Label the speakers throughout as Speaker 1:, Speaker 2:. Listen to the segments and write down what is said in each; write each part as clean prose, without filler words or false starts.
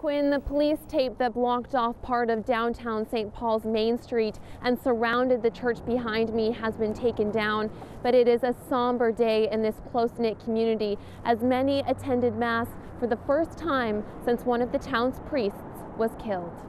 Speaker 1: Quinn, the police tape that blocked off part of downtown St. Paul's Main Street and surrounded the church behind me has been taken down, but it is a somber day in this close-knit community as many attended Mass for the first time since one of the town's priests was killed.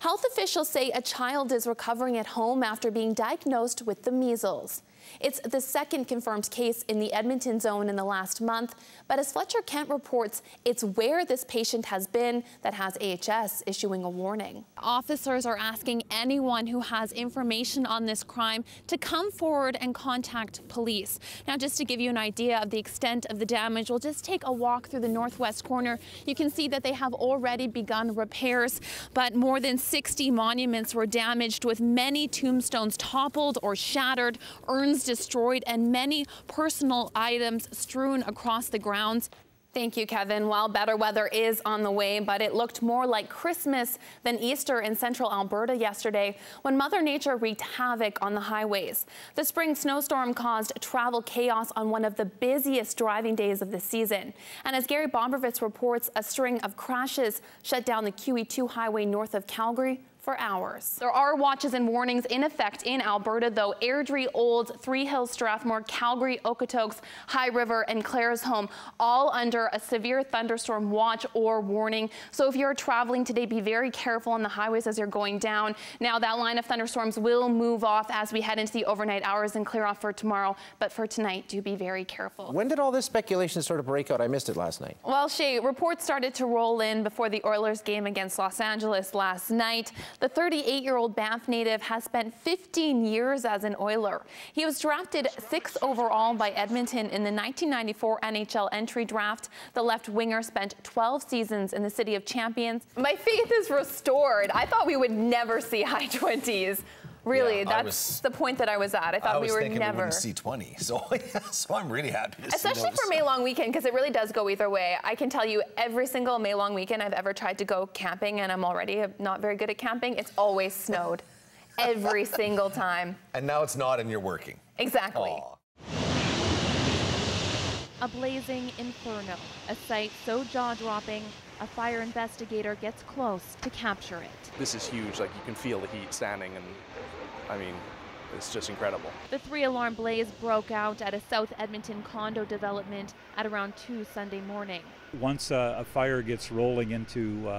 Speaker 2: Health officials say a child is recovering at home after being diagnosed with the measles. It's the second confirmed case in the Edmonton zone in the last month, but as Fletcher Kent reports, it's where this patient has been that has AHS issuing a warning. Officers are asking anyone who has information on this crime to come forward and contact police. Now, just to give you an idea of the extent of the damage, we'll just take a walk through the northwest corner. You can see that they have already begun repairs, but more than 60 monuments were damaged, with many tombstones toppled or shattered, urns destroyed, and many personal items strewn across the grounds. Thank you, Kevin. Well, better weather is on the way, but it looked more like Christmas than Easter in central Alberta yesterday when Mother Nature wreaked havoc on the highways. The spring snowstorm caused travel chaos on one of the busiest driving days of the season. And as Gary Bombervitz reports, a string of crashes shut down the QE2 highway north of Calgary for hours. There are watches and warnings in effect in Alberta, though. Airdrie, Olds, Three Hills, Strathmore, Calgary, Okotoks, High River, and Claresholm, all under a severe thunderstorm watch or warning. So if you're traveling today, be very careful on the highways as you're going down. Now, that line of thunderstorms will move off as we head into the overnight hours and clear off for tomorrow. But for tonight, do be very careful.
Speaker 3: When did all this speculation sort of break out? I missed it last night.
Speaker 2: Well, Shay, reports started to roll in before the Oilers game against Los Angeles last night. The 38-year-old Banff native has spent 15 years as an Oiler. He was drafted 6th overall by Edmonton in the 1994 NHL entry draft. The left winger spent 12 seasons in the City of Champions. My faith is restored. I thought we would never see high 20s. Really, yeah, that's the point that I was at. I thought we were never.
Speaker 4: We wouldn't see 20, so so I'm really happy to see those.
Speaker 2: Especially for May long weekend, because it really does go either way. I can tell you, every single May long weekend I've ever tried to go camping, and I'm already not very good at camping, it's always snowed. Every single time.
Speaker 4: And now it's not, and you're working.
Speaker 2: Exactly.
Speaker 4: Aww.
Speaker 1: A blazing inferno, a sight so jaw-dropping, a fire investigator gets close to capture it.
Speaker 5: This is huge. Like, you can feel the heat standing, and I mean, it's just incredible.
Speaker 1: The 3-alarm blaze broke out at a South Edmonton condo development at around 2 Sunday morning.
Speaker 6: Once a fire gets rolling into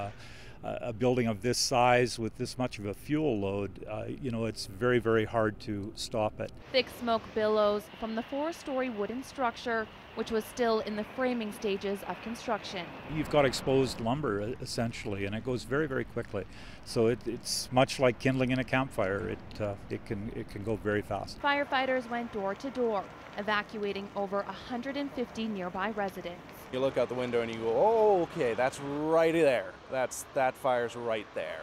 Speaker 6: a building of this size with this much of a fuel load, you know, it's very, very hard to stop it.
Speaker 1: Thick smoke billows from the 4-story wooden structure, which was still in the framing stages of construction.
Speaker 6: You've got exposed lumber, essentially, and it goes very, very quickly. So it's much like kindling in a campfire. It can go very fast.
Speaker 1: Firefighters went door to door, evacuating over 150 nearby residents.
Speaker 5: You look out the window and you go, oh, okay, that's right there. That fire's right there.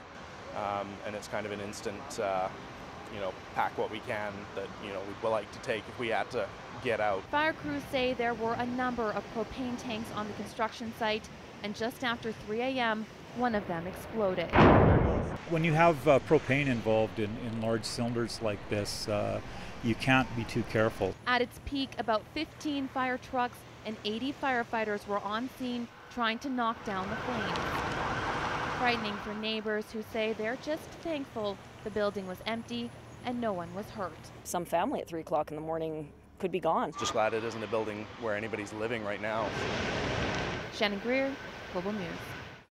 Speaker 5: And it's kind of an instant, you know, pack what we can that, you know, we'd like to take if we had to get out.
Speaker 1: Fire crews say there were a number of propane tanks on the construction site, and just after 3 a.m., one of them exploded.
Speaker 6: When you have propane involved in large cylinders like this, you can't be too careful.
Speaker 1: At its peak, about 15 fire trucks and 80 firefighters were on scene trying to knock down the flames. Frightening for neighbors who say they're just thankful the building was empty and no one was hurt.
Speaker 7: Some family at 3 o'clock in the morning could be gone.
Speaker 5: Just glad it isn't a building where anybody's living right now.
Speaker 1: Shannon Greer, Global News.